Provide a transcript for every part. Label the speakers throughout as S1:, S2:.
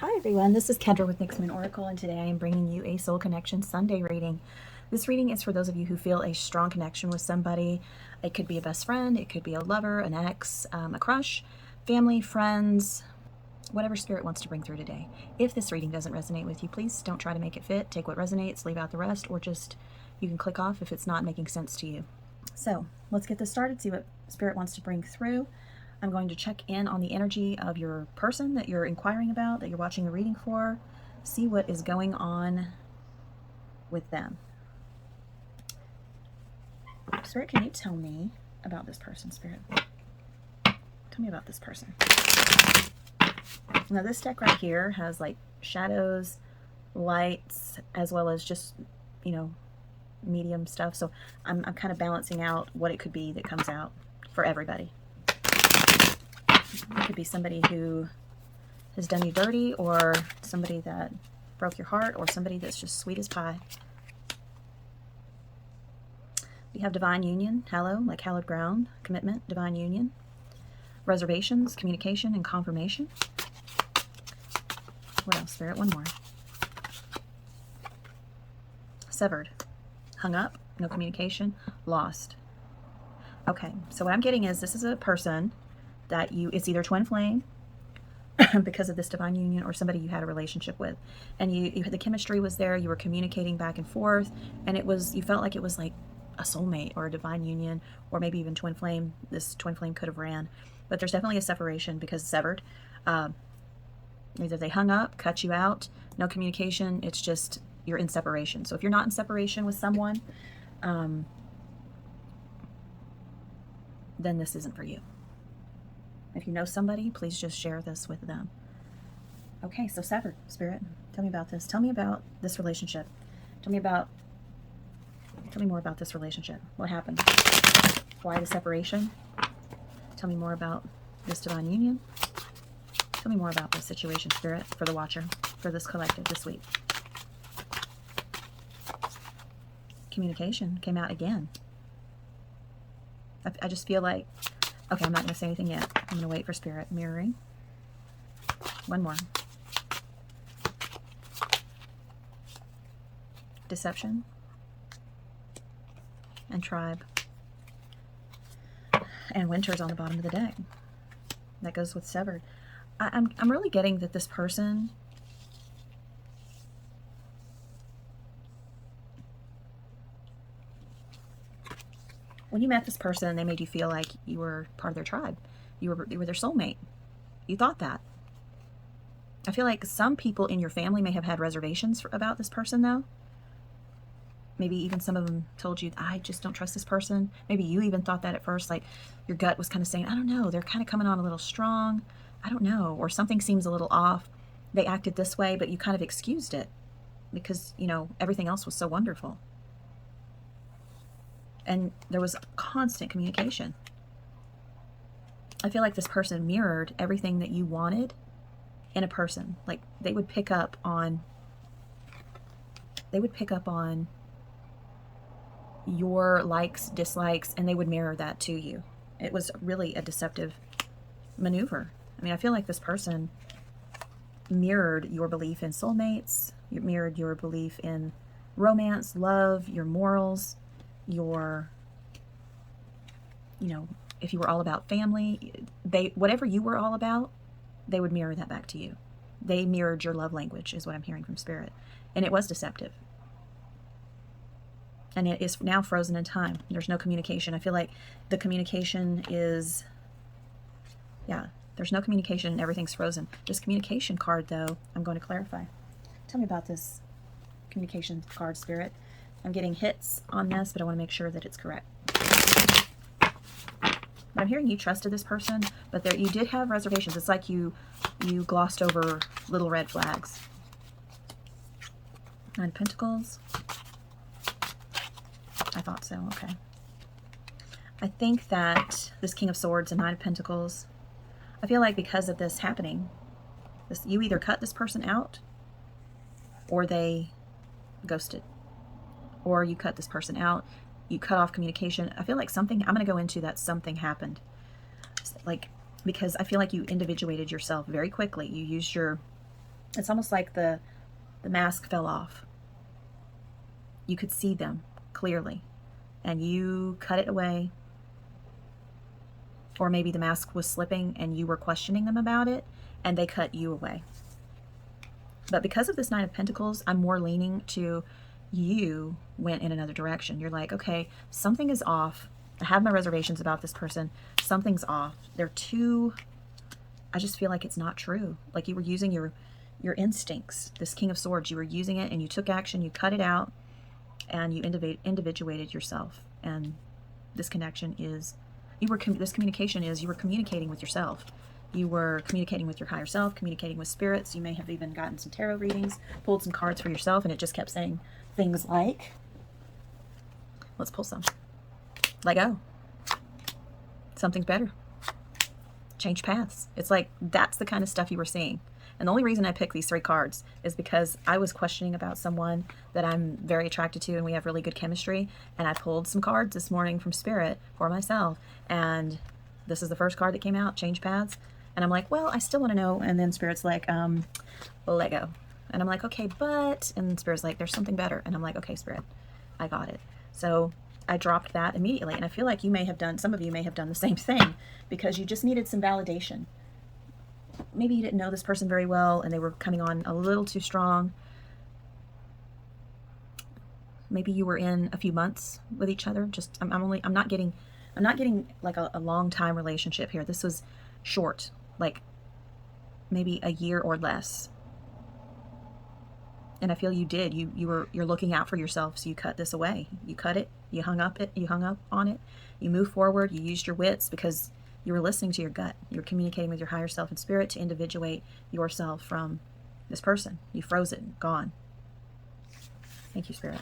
S1: Hi everyone, this is Kedra with NyxMoonOracle, and today I am bringing you a Soul Connection Sunday reading. This reading is for those of you who feel a strong connection with somebody. It could be a best friend, it could be a lover, an ex, a crush, family, friends, whatever spirit wants to bring through today. If this reading doesn't resonate with you, please don't try to make it fit. Take what resonates, leave out the rest, or just you can click off if it's not making sense to you. So let's get this started, see what spirit wants to bring through. I'm going to check in on the energy of your person that you're inquiring about, that you're watching a reading for, see what is going on with them. Spirit, can you tell me about this person, Spirit? Tell me about this person. Now this deck right here has like shadows, lights, as well as just, medium stuff. So I'm kind of balancing out what it could be that comes out for everybody. It could be somebody who has done you dirty, or somebody that broke your heart, or somebody that's just sweet as pie. We have divine union, hallow, like hallowed ground, commitment, divine union, reservations, communication, and confirmation. What else, Spirit? One more. Severed, hung up, no communication, lost. Okay, so what I'm getting is this is a person that it's either twin flame because of this divine union, or somebody you had a relationship with, and the chemistry was there, you were communicating back and forth, and you felt like it was like a soulmate or a divine union, or maybe even twin flame. This twin flame could have ran, but there's definitely a separation because severed. Either they hung up, cut you out, no communication, it's just you're in separation. So if you're not in separation with someone, then this isn't for you. If you know somebody, please just share this with them. Okay, so severed, Spirit, tell me about this. Tell me about this relationship. Tell me more about this relationship. What happened? Why the separation? Tell me more about this divine union. Tell me more about this situation, Spirit, for the watcher, for this collective this week. Communication came out again. I just feel like, okay, I'm not going to say anything yet. I'm going to wait for Spirit. Mirroring. One more. Deception. And tribe. And winter's on the bottom of the deck. That goes with severed. I'm really getting that this person when you met this person, they made you feel like you were part of their tribe. You were their soulmate. You thought that. I feel like some people in your family may have had reservations about this person, though. Maybe even some of them told you, I just don't trust this person. Maybe you even thought that at first, like your gut was kind of saying, I don't know, they're kind of coming on a little strong. I don't know, or something seems a little off. They acted this way, but you kind of excused it because, everything else was so wonderful. And there was constant communication. I feel like this person mirrored everything that you wanted in a person. Like they would pick up on your likes, dislikes, and they would mirror that to you. It was really a deceptive maneuver. I mean, I feel like this person mirrored your belief in soulmates, you mirrored your belief in romance, love, your morals, your, if you were all about family, whatever you were all about, they would mirror that back to you. They mirrored your love language, is what I'm hearing from Spirit. And it was deceptive. And it is now frozen in time. There's no communication. I feel like the communication is, there's no communication and everything's frozen. This communication card, though, I'm going to clarify. Tell me about this communication card, Spirit. I'm getting hits on this, but I want to make sure that it's correct. But I'm hearing you trusted this person, but you did have reservations. It's like you glossed over little red flags. Nine of Pentacles. I thought so. Okay. I think that this King of Swords and Nine of Pentacles, I feel like because of this happening, you either cut this person out or they ghosted. Or you cut this person out, you cut off communication. I feel like I'm going to go into that something happened. Like because I feel like you individuated yourself very quickly. You used your It's almost like the mask fell off. You could see them clearly, and you cut it away. Or maybe the mask was slipping and you were questioning them about it, and they cut you away. But because of this Nine of Pentacles, I'm more leaning to you went in another direction. You're like, okay, something is off. I have my reservations about this person. Something's off. They're too, I just feel like it's not true. Like you were using your instincts, this King of Swords, you were using it and you took action, you cut it out, and you individuated yourself. And this connection is, this communication is, you were communicating with yourself. You were communicating with your higher self, communicating with spirits. You may have even gotten some tarot readings, pulled some cards for yourself, and it just kept saying things like, let's pull some. Let go. Something's better. Change paths. It's like, that's the kind of stuff you were seeing. And the only reason I picked these 3 cards is because I was questioning about someone that I'm very attracted to and we have really good chemistry. And I pulled some cards this morning from Spirit for myself. And this is the first card that came out, Change Paths. And I'm like, well, I still want to know. And then Spirit's like, let go. And I'm like, okay, but, and Spirit's like, there's something better. And I'm like, okay, Spirit, I got it. So I dropped that immediately. And I feel like you may have done, some of you may have done the same thing because you just needed some validation. Maybe you didn't know this person very well and they were coming on a little too strong. Maybe you were in a few months with each other. Just, I'm not getting like a long time relationship here. This was short, like maybe a year or less. And I feel you did. You're looking out for yourself, so you cut this away. You cut it. You hung up on it. You moved forward. You used your wits because you were listening to your gut. You were communicating with your higher self and spirit to individuate yourself from this person. You froze it. Gone. Thank you, Spirit.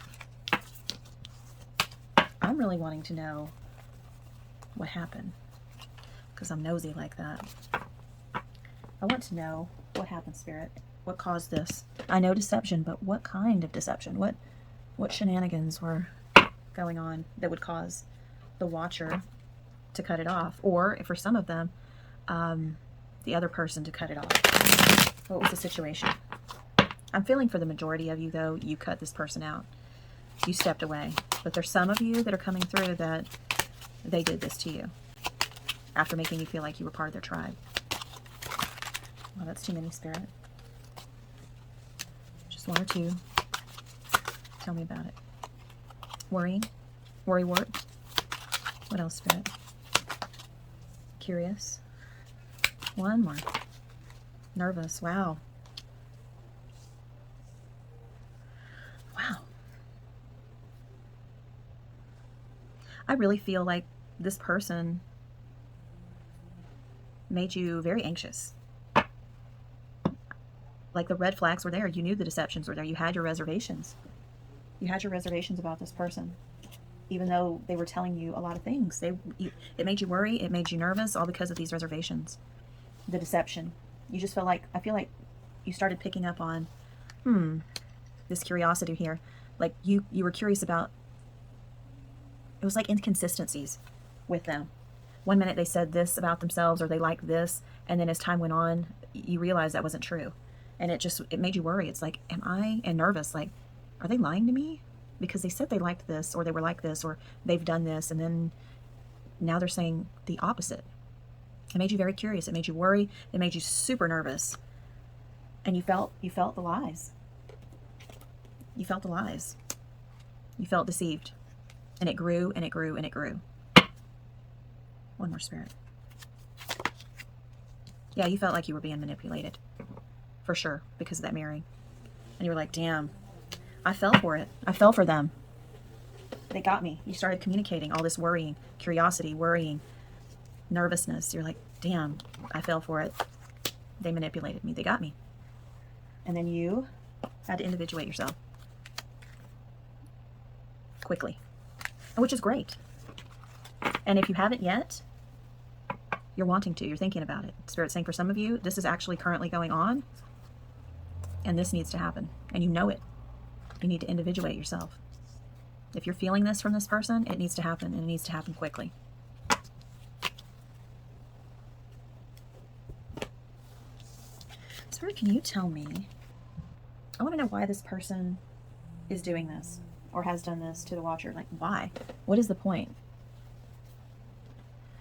S1: I'm really wanting to know what happened because I'm nosy like that. I want to know what happened, Spirit. What caused this? I know deception, but what kind of deception? What shenanigans were going on that would cause the watcher to cut it off? Or, for some of them, the other person to cut it off. What was the situation? I'm feeling for the majority of you, though, you cut this person out. You stepped away. But there's some of you that are coming through that they did this to you after making you feel like you were part of their tribe. Well, that's too many, Spirit. Just 1 or 2. Tell me about it. Worrying? Worrywart? What else, Spirit? Curious? 1 more. Nervous. Wow. Wow. I really feel like this person made you very anxious. Like the red flags were there. You knew the deceptions were there. You had your reservations. You had your reservations about this person. Even though they were telling you a lot of things. It made you worry. It made you nervous, all because of these reservations. The deception. You just felt like, I feel like you started picking up on, this curiosity here. Like you were curious about, it was like inconsistencies with them. One minute they said this about themselves or they liked this. And then as time went on, you realized that wasn't true. And it made you worry. It's like, and nervous, like, are they lying to me? Because they said they liked this, or they were like this, or they've done this, and then now they're saying the opposite. It made you very curious. It made you worry. It made you super nervous. And you felt the lies. You felt the lies. You felt deceived. And it grew, and it grew, and it grew. 1 more, Spirit. Yeah, you felt like you were being manipulated. For sure, because of that marrying. And you were like, damn, I fell for it. I fell for them. They got me. You started communicating all this worrying, curiosity, worrying, nervousness. You're like, damn, I fell for it. They manipulated me. They got me. And then you had to individuate yourself. Quickly. Which is great. And if you haven't yet, you're wanting to. You're thinking about it. Spirit's saying for some of you, this is actually currently going on. And this needs to happen. And you know it. You need to individuate yourself. If you're feeling this from this person, it needs to happen. And it needs to happen quickly. Spirit, can you tell me I want to know why this person is doing this or has done this to the watcher. Like, why? What is the point?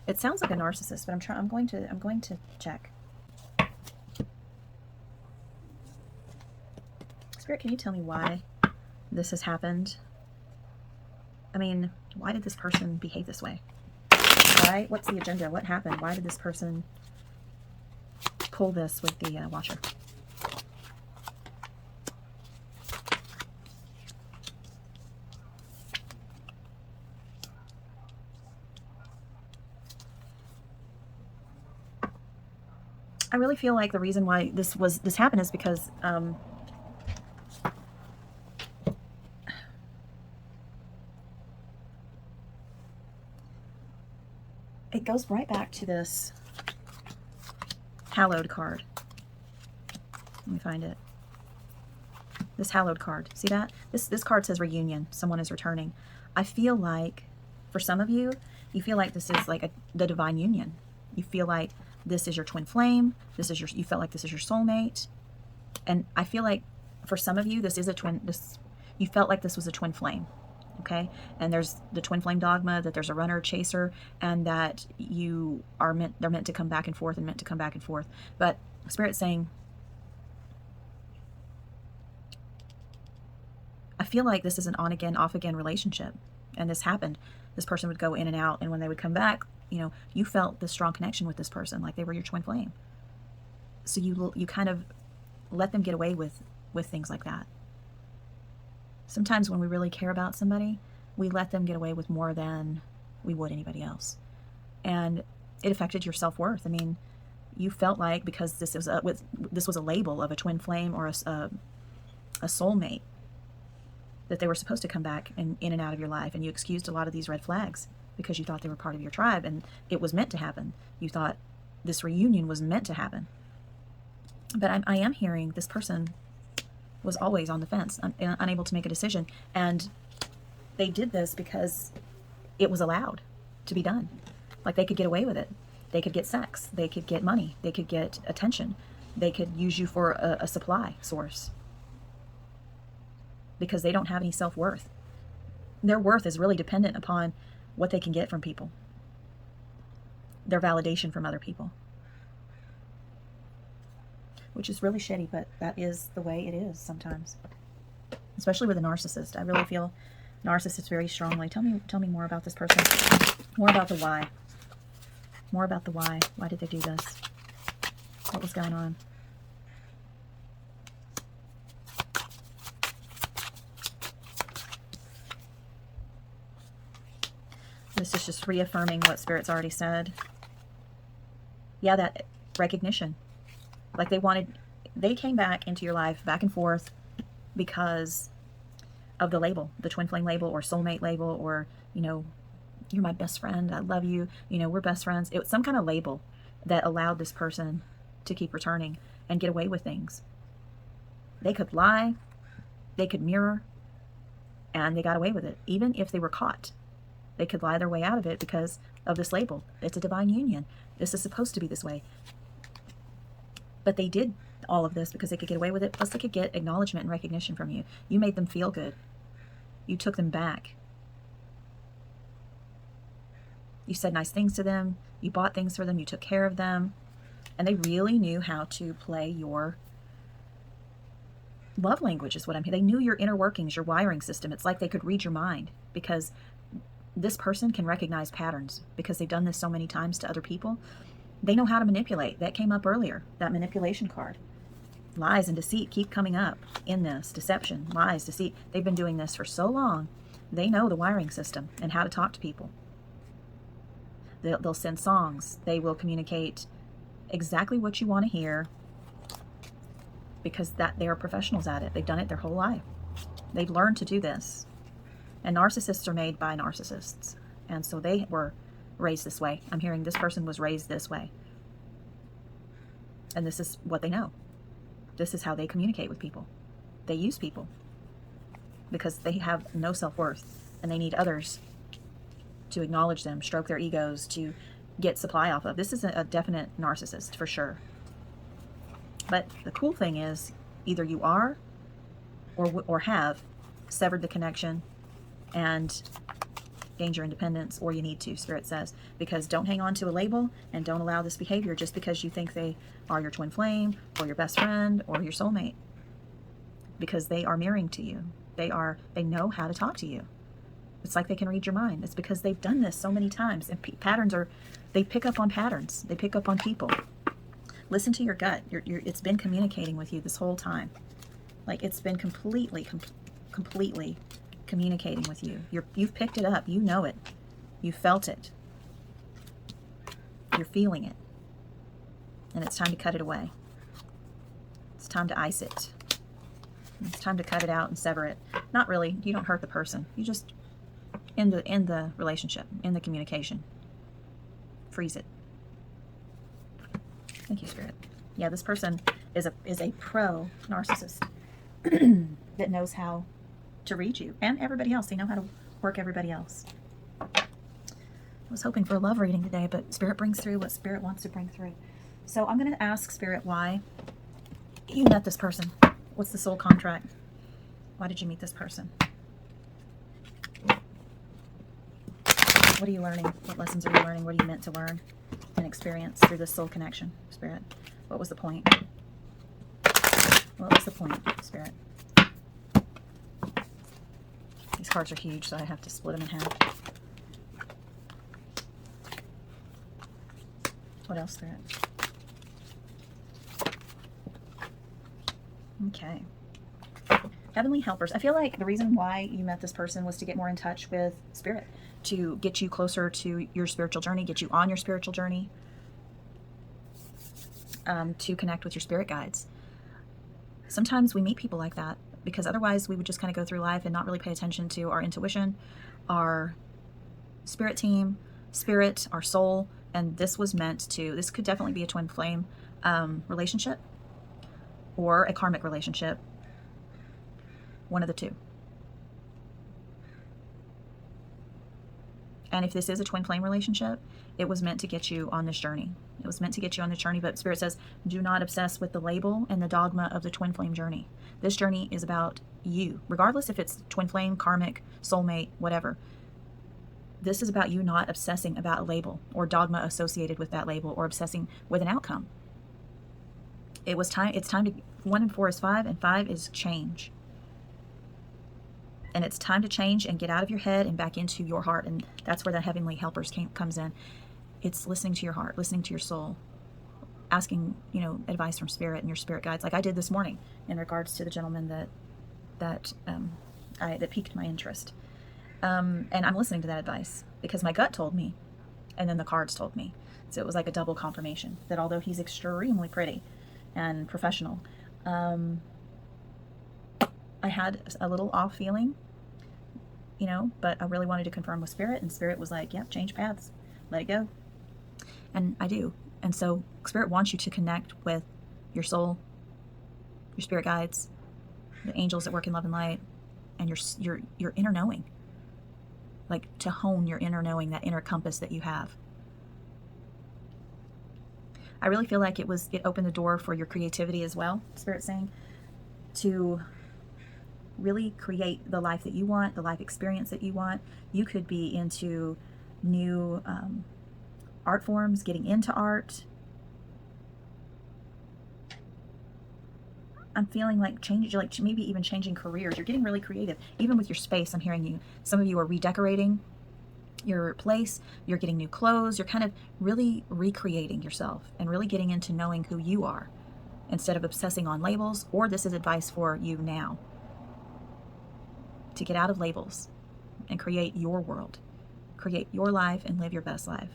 S1: It sounds like a narcissist, but I'm going to check. Spirit, can you tell me why this has happened? I mean, why did this person behave this way? Why? What's the agenda? What happened? Why did this person pull this with the watcher? I really feel like the reason why this happened is because it goes right back to this hallowed card. Let me find it. This hallowed card. See that? This card says reunion. Someone is returning. I feel like for some of you, you feel like this is like the divine union. You feel like this is your twin flame. You felt like this is your soulmate. And I feel like for some of you, you felt like this was a twin flame. Okay? And there's the twin flame dogma that there's a runner, chaser, and that they're meant to come back and forth and meant to come back and forth. But Spirit's saying, I feel like this is an on again, off again relationship. And this happened. This person would go in and out, and when they would come back, you felt this strong connection with this person, like they were your twin flame. So you kind of let them get away with things like that. Sometimes when we really care about somebody, we let them get away with more than we would anybody else. And it affected your self-worth. I mean, you felt like because this was a label of a twin flame or a soulmate, that they were supposed to come back in and out of your life, and you excused a lot of these red flags because you thought they were part of your tribe and it was meant to happen. You thought this reunion was meant to happen. But I am hearing this person was always on the fence, unable to make a decision. And they did this because it was allowed to be done. Like they could get away with it. They could get sex. They could get money. They could get attention. They could use you for a supply source. Because they don't have any self-worth. Their worth is really dependent upon what they can get from people. Their validation from other people. Which is really shitty, but that is the way it is sometimes. Especially with a narcissist. I really feel narcissists very strongly. Tell me more about this person. More about the why. More about the why. Why did they do this? What was going on? This is just reaffirming what Spirit's already said. Yeah, that recognition. Like they came back into your life, back and forth, because of the label, the twin flame label or soulmate label, or, you're my best friend, I love you, we're best friends. It was some kind of label that allowed this person to keep returning and get away with things. They could lie, they could mirror, and they got away with it, even if they were caught. They could lie their way out of it because of this label. It's a divine union. This is supposed to be this way. But they did all of this because they could get away with it. Plus they could get acknowledgement and recognition from you. You made them feel good. You took them back. You said nice things to them. You bought things for them. You took care of them. And they really knew how to play your love language is what I'm hearing. They knew your inner workings, your wiring system. It's like they could read your mind because this person can recognize patterns because they've done this so many times to other people. They know how to manipulate. That came up earlier, that manipulation card. Lies and deceit keep coming up in this. Deception, lies, deceit. They've been doing this for so long. They know the wiring system and how to talk to people. They'll send songs. They will communicate exactly what you want to hear because they are professionals at it. They've done it their whole life. They've learned to do this. And narcissists are made by narcissists. And so they were raised this way. I'm hearing this person was raised this way. And this is what they know. This is how they communicate with people. They use people because they have no self-worth and they need others to acknowledge them, stroke their egos, to get supply off of. This is a definite narcissist for sure. But the cool thing is either you are or have severed the connection and gained your independence, or you need to, Spirit says, because don't hang on to a label and don't allow this behavior just because you think they are your twin flame or your best friend or your soulmate, because they are mirroring to you. They know how to talk to you. It's like they can read your mind. It's because they've done this so many times, and they pick up on patterns. They pick up on people. Listen to your gut. It's been communicating with you this whole time. Like, it's been completely communicating with you. You've picked it up. You know it. You felt it. You're feeling it. And it's time to cut it away. It's time to ice it. It's time to cut it out and sever it. Not really. You don't hurt the person. You just end the relationship, end the communication. Freeze it. Thank you, Spirit. Yeah, this person is a pro narcissist that knows how to read you and everybody else. They know how to work everybody else. I was hoping for a love reading today, but Spirit brings through what Spirit wants to bring through. So I'm going to ask Spirit why you met this person. What's the soul contract? Why did you meet this person? What are you learning? What lessons are you learning? What are you meant to learn and experience through this soul connection, Spirit? What was the point? What was the point, Spirit? These cards are huge, so I have to split them in half. What else, Spirit? Okay. Heavenly helpers. I feel like the reason why you met this person was to get more in touch with Spirit, to get you closer to your spiritual journey, get you on your spiritual journey, to connect with your spirit guides. Sometimes we meet people like that because otherwise we would just kind of go through life and not really pay attention to our intuition, our spirit team, spirit, our soul. And this could definitely be a twin flame relationship or a karmic relationship. One of the two. And if this is a twin flame relationship, it was meant to get you on this journey. It was meant to get you on this journey, but Spirit says, do not obsess with the label and the dogma of the twin flame journey. This journey is about you, regardless if it's twin flame, karmic, soulmate, whatever. This is about you not obsessing about a label or dogma associated with that label or obsessing with an outcome. It's time to, 1 and 4 is 5, and 5 is change. And it's time to change and get out of your head and back into your heart. And that's where the heavenly helpers comes in. It's listening to your heart, listening to your soul, asking, advice from Spirit and your spirit guides, like I did this morning in regards to the gentleman that piqued my interest. And I'm listening to that advice because my gut told me, and then the cards told me. So it was like a double confirmation that although he's extremely pretty and professional, I had a little off feeling, but I really wanted to confirm with Spirit, and Spirit was like, yep, change paths, let it go. And I do. And so Spirit wants you to connect with your soul, your spirit guides, the angels that work in love and light, and your inner knowing. Like to hone your inner knowing, that inner compass that you have. I really feel like it opened the door for your creativity as well, Spirit's saying, to really create the life that you want, the life experience that you want. You could be into new art forms, getting into art. I'm feeling like maybe even changing careers. You're getting really creative. Even with your space, I'm hearing you. Some of you are redecorating your place. You're getting new clothes. You're kind of really recreating yourself and really getting into knowing who you are instead of obsessing on labels. Or this is advice for you now, to get out of labels and create your world, create your life and live your best life.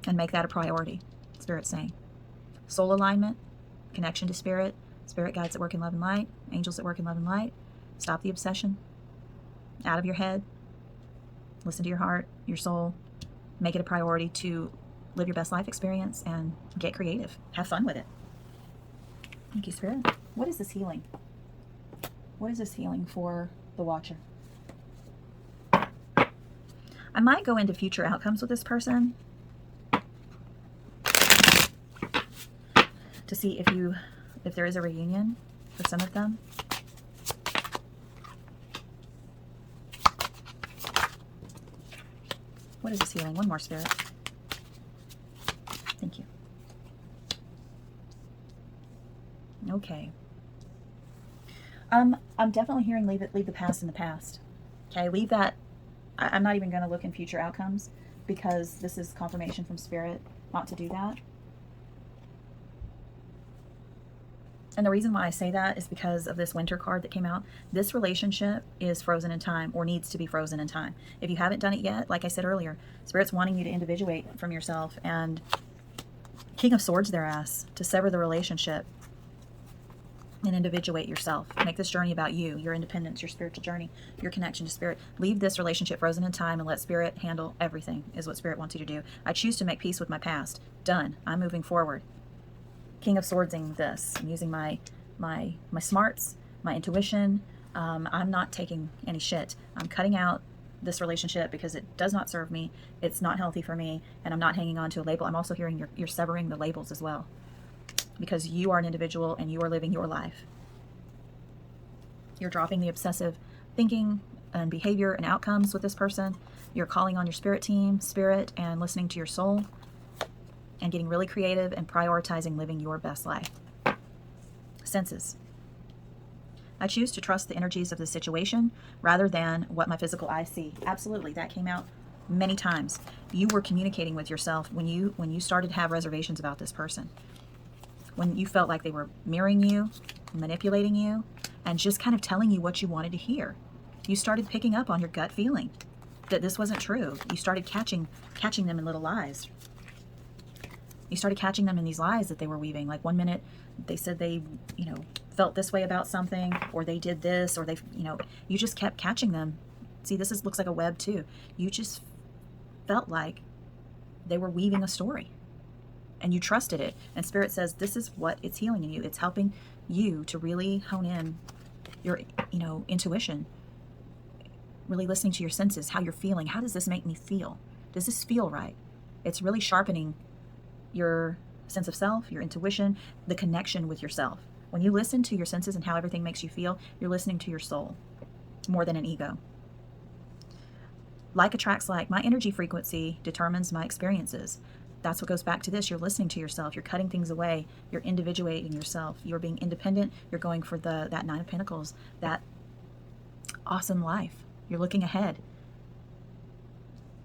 S1: And make that a priority, Spirit's saying. Soul alignment, connection to Spirit, spirit guides that work in love and light, angels that work in love and light. Stop the obsession. Out of your head. Listen to your heart, your soul. Make it a priority to live your best life experience and get creative. Have fun with it. Thank you, Spirit. What is this healing? What is this healing for the Watcher? I might go into future outcomes with this person to see if there is a reunion for some of them. What is this healing? One more, Spirit. Thank you. Okay. I'm definitely hearing leave the past in the past. Okay, leave that. I'm not even going to look in future outcomes because this is confirmation from Spirit not to do that. And the reason why I say that is because of this winter card that came out. This relationship is frozen in time, or needs to be frozen in time. If you haven't done it yet, like I said earlier, Spirit's wanting you to individuate from yourself, and King of Swords their ass, to sever the relationship and individuate yourself. Make this journey about you, your independence, your spiritual journey, your connection to Spirit. Leave this relationship frozen in time and let Spirit handle everything, is what Spirit wants you to do. I choose to make peace with my past. Done. I'm moving forward. King of Swordsing this. I'm using my smarts, my intuition. I'm not taking any shit. I'm cutting out this relationship because it does not serve me. It's not healthy for me, and I'm not hanging on to a label. I'm also hearing you're severing the labels as well, because you are an individual and you are living your life. You're dropping the obsessive thinking and behavior and outcomes with this person. You're calling on your spirit team, Spirit, and listening to your soul, and getting really creative and prioritizing living your best life. Senses. I choose to trust the energies of the situation rather than what my physical eyes see. Absolutely, that came out many times. You were communicating with yourself when you started to have reservations about this person. When you felt like they were mirroring you, manipulating you, and just kind of telling you what you wanted to hear. You started picking up on your gut feeling that this wasn't true. You started catching them in little lies. You started catching them in these lies that they were weaving. Like one minute they said they, felt this way about something, or they did this, or they, you just kept catching them. See, looks like a web too. You just felt like they were weaving a story, and you trusted it. And Spirit says this is what it's healing in you. It's helping you to really hone in your, intuition, really listening to your senses, how you're feeling. How does this make me feel? Does this feel right? It's really sharpening your sense of self, your intuition, the connection with yourself. When you listen to your senses and how everything makes you feel, you're listening to your soul more than an ego. Like attracts like. My energy frequency determines my experiences. That's what goes back to this. You're listening to yourself. You're cutting things away. You're individuating yourself. You're being independent. You're going for that Nine of Pentacles, that awesome life. You're looking ahead,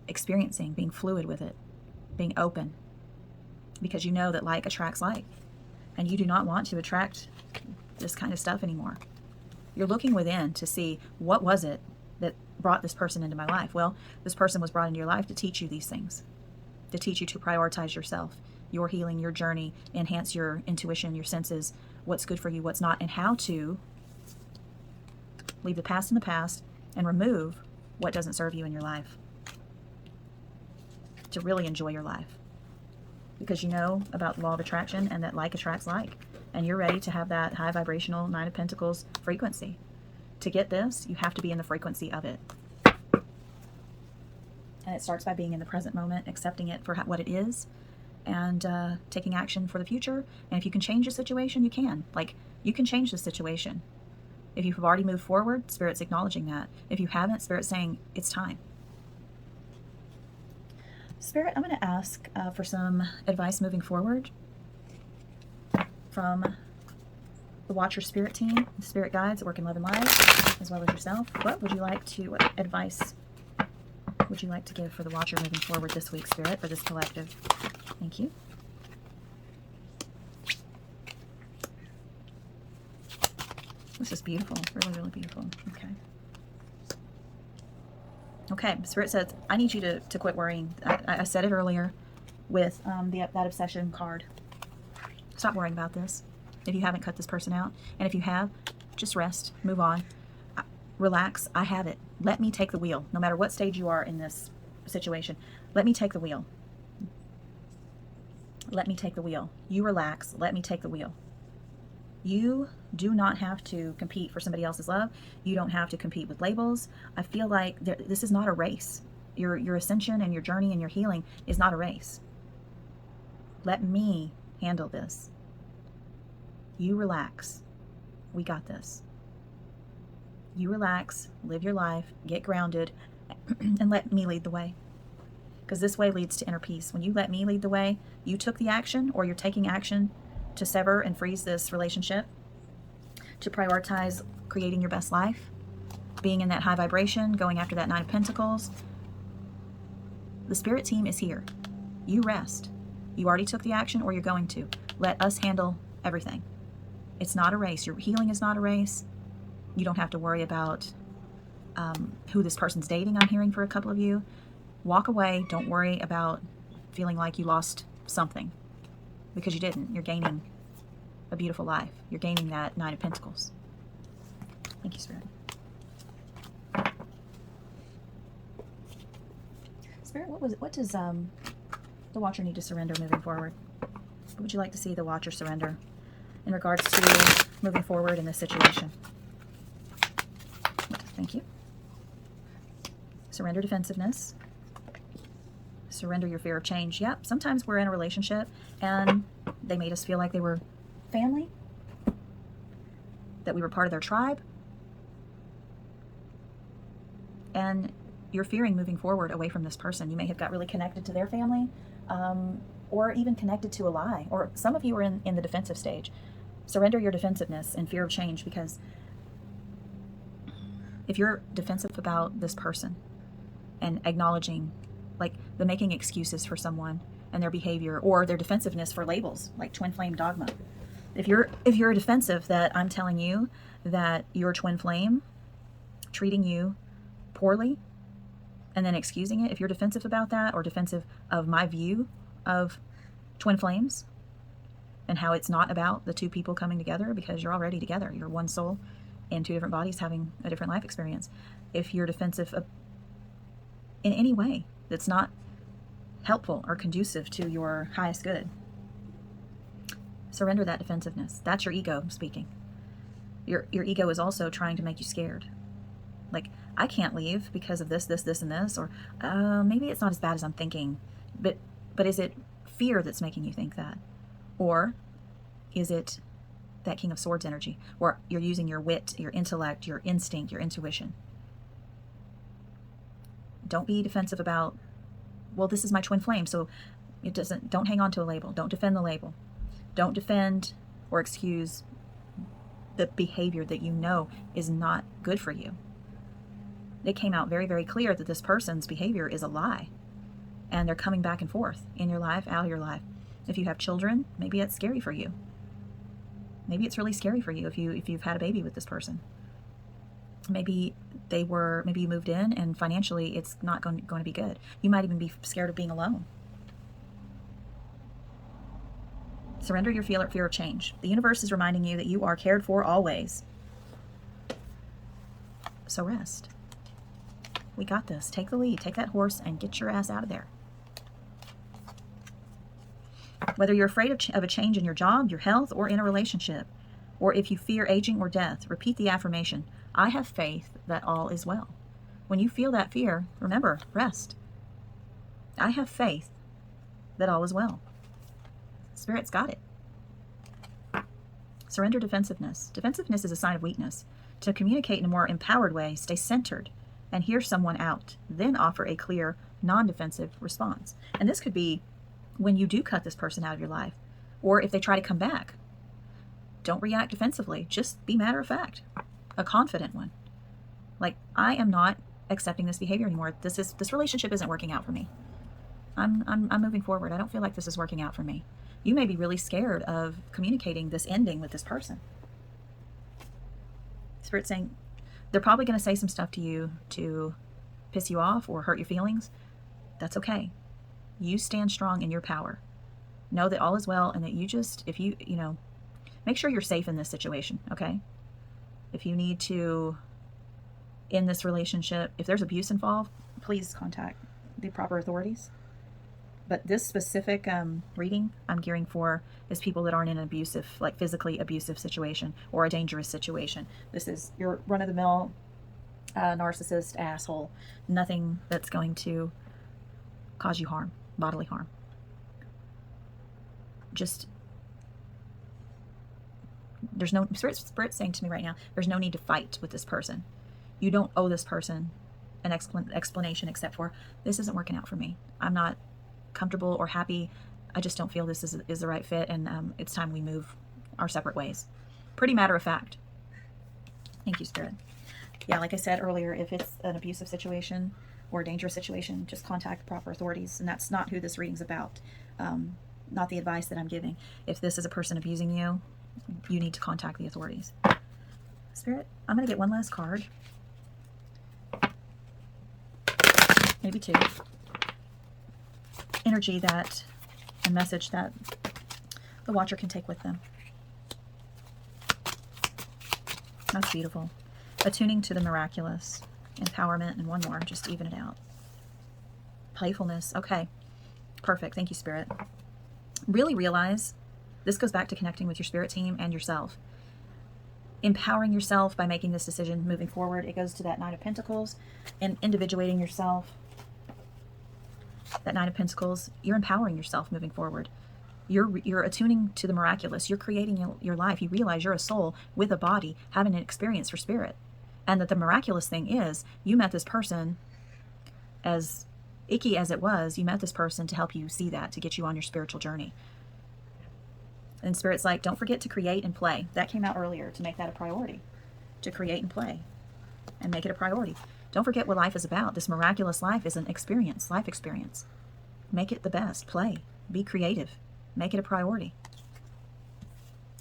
S1: experiencing, being fluid with it, being open, because you know that like attracts like, and you do not want to attract this kind of stuff anymore. You're looking within to see, what was it that brought this person into my life? Well, this person was brought into your life to teach you these things, to teach you to prioritize yourself, your healing, your journey, enhance your intuition, your senses, what's good for you, what's not, and how to leave the past in the past and remove what doesn't serve you in your life, to really enjoy your life. Because you know about the law of attraction, and that like attracts like, and you're ready to have that high vibrational Nine of Pentacles frequency. To get this, you have to be in the frequency of it. And it starts by being in the present moment, accepting it for what it is, and taking action for the future. And if you can change the situation, you can. Like, you can change the situation. If you've already moved forward, Spirit's acknowledging that. If you haven't, Spirit's saying it's time. Spirit, I'm going to ask for some advice moving forward from the Watcher Spirit team, the Spirit guides that work in love and light, as well as yourself. What advice would you like to give for the Watcher moving forward this week, Spirit, for this collective? Thank you. This is beautiful, really, really beautiful. Okay, Spirit says, I need you to quit worrying. I said it earlier with that obsession card. Stop worrying about this if you haven't cut this person out. And if you have, just rest, move on, relax. I have it. Let me take the wheel. No matter what stage you are in this situation, let me take the wheel. Let me take the wheel. You relax. Let me take the wheel. You do not have to compete for somebody else's love. You don't have to compete with labels. I feel like this is not a race. Your ascension and your journey and your healing is not a race. Let me handle this. You relax. We got this. You relax, live your life, get grounded, and let me lead the way. because this way leads to inner peace. When you let me lead the way, you took the action, or you're taking action to sever and freeze this relationship, to prioritize creating your best life, being in that high vibration, going after that Nine of Pentacles. The spirit team is here. You rest. You already took the action, or you're going to. Let us handle everything. It's not a race. Your healing is not a race. You don't have to worry about who this person's dating, I'm hearing for a couple of you. Walk away. Don't worry about feeling like you lost something, because you didn't. You're gaining a beautiful life. You're gaining that Nine of Pentacles. Thank you, Spirit. Spirit, what does the Watcher need to surrender moving forward? What would you like to see the Watcher surrender in regards to moving forward in this situation? Thank you. Surrender defensiveness. Surrender your fear of change. Yep, sometimes we're in a relationship and they made us feel like they were family, that we were part of their tribe, and you're fearing moving forward away from this person. You may have got really connected to their family, or even connected to a lie, or some of you are in the defensive stage. Surrender your defensiveness and fear of change, because if you're defensive about this person and acknowledging, like the making excuses for someone and their behavior, or their defensiveness for labels like twin flame dogma. If you're defensive that I'm telling you that your twin flame treating you poorly and then excusing it, if you're defensive about that, or defensive of my view of twin flames and how it's not about the two people coming together, because you're already together. You're one soul in two different bodies having a different life experience. If you're defensive in any way that's not helpful or conducive to your highest good, surrender that defensiveness. That's your ego speaking. Your ego is also trying to make you scared. Like, I can't leave because of this, and this, or maybe it's not as bad as I'm thinking. But is it fear that's making you think that? Or is it that King of Swords energy, where you're using your wit, your intellect, your instinct, your intuition? Don't be defensive about, well, this is my twin flame, so don't hang on to a label. Don't defend the label. Don't defend or excuse the behavior that you know is not good for you. It came out very, very clear that this person's behavior is a lie, and they're coming back and forth in your life, out of your life. If you have children, maybe it's scary for you. Maybe it's really scary for you if you've had a baby with this person. Maybe you moved in and financially it's not going to be good. You might even be scared of being alone. Surrender your fear of change. The universe is reminding you that you are cared for always. So rest. We got this. Take the lead. Take that horse and get your ass out of there. Whether you're afraid of a change in your job, your health, or in a relationship, or if you fear aging or death, repeat the affirmation: I have faith that all is well. When you feel that fear, remember, rest. I have faith that all is well. Spirit's got it. Surrender defensiveness. Defensiveness is a sign of weakness. To communicate in a more empowered way, stay centered and hear someone out. Then offer a clear, non-defensive response. And this could be when you do cut this person out of your life, or if they try to come back. Don't react defensively. Just be matter of fact. A confident one. Like, I am not accepting this behavior anymore. This relationship isn't working out for me. I'm moving forward. I don't feel like this is working out for me. You may be really scared of communicating this ending with this person. Spirit's saying they're probably going to say some stuff to you to piss you off or hurt your feelings. That's okay. You stand strong in your power. Know that all is well, and that you just, if you make sure you're safe in this situation, okay? If you need to end this relationship, if there's abuse involved, please contact the proper authorities. But this specific reading I'm gearing for is people that aren't in an abusive, like physically abusive situation or a dangerous situation. This is your run-of-the-mill narcissist asshole. Nothing that's going to cause you harm, bodily harm. Just, there's no, Spirit's saying to me right now, there's no need to fight with this person. You don't owe this person an explanation except for, this isn't working out for me. I'm not comfortable or happy. I just don't feel this is the right fit, and it's time we move our separate ways. Pretty matter of fact. Thank you, Spirit. Yeah, like I said earlier, if it's an abusive situation or a dangerous situation, just contact the proper authorities. And that's not who this reading's about. Not the advice that I'm giving. If this is a person abusing you, you need to contact the authorities. Spirit, I'm going to get one last card. Maybe two. Energy that, a message that the watcher can take with them. That's beautiful. Attuning to the miraculous. Empowerment, and one more, just to even it out. Playfulness. Okay. Perfect. Thank you, Spirit. Really realize this goes back to connecting with your spirit team and yourself. Empowering yourself by making this decision moving forward. It goes to that Knight of Pentacles and individuating yourself. That Knight of Pentacles, you're empowering yourself moving forward. You're attuning to the miraculous. You're creating your life. You realize you're a soul with a body having an experience for spirit. And that the miraculous thing is, you met this person, as icky as it was, you met this person to help you see that, to get you on your spiritual journey. And Spirit's like, don't forget to create and play. That came out earlier, to make that a priority. To create and play. And make it a priority. Don't forget what life is about. This miraculous life is an experience, life experience. Make it the best. Play. Be creative. Make it a priority.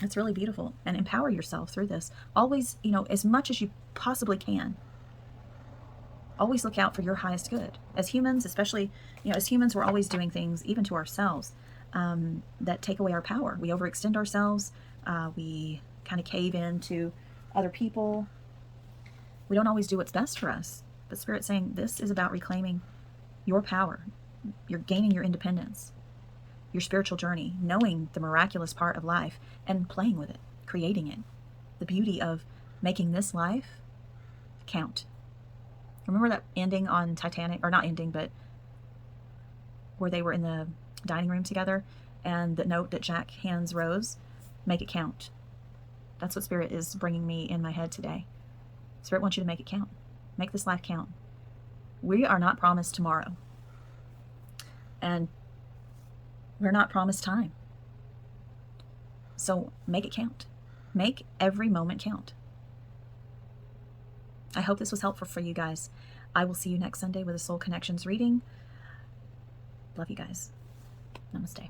S1: It's really beautiful. And empower yourself through this. Always, as much as you possibly can. Always look out for your highest good. As humans, especially, as humans, we're always doing things, even to ourselves, that take away our power. We overextend ourselves. We kind of cave into other people. We don't always do what's best for us. But Spirit's saying this is about reclaiming your power. You're gaining your independence. Your spiritual journey, knowing the miraculous part of life and playing with it, creating it. The beauty of making this life count. Remember that ending on Titanic, or not ending, but where they were in the dining room together and the note that Jack hands Rose, make it count. That's what Spirit is bringing me in my head today. Spirit wants you to make it count. Make this life count. We are not promised tomorrow. And we're not promised time. So make it count. Make every moment count. I hope this was helpful for you guys. I will see you next Sunday with a Soul Connections reading. Love you guys. Namaste.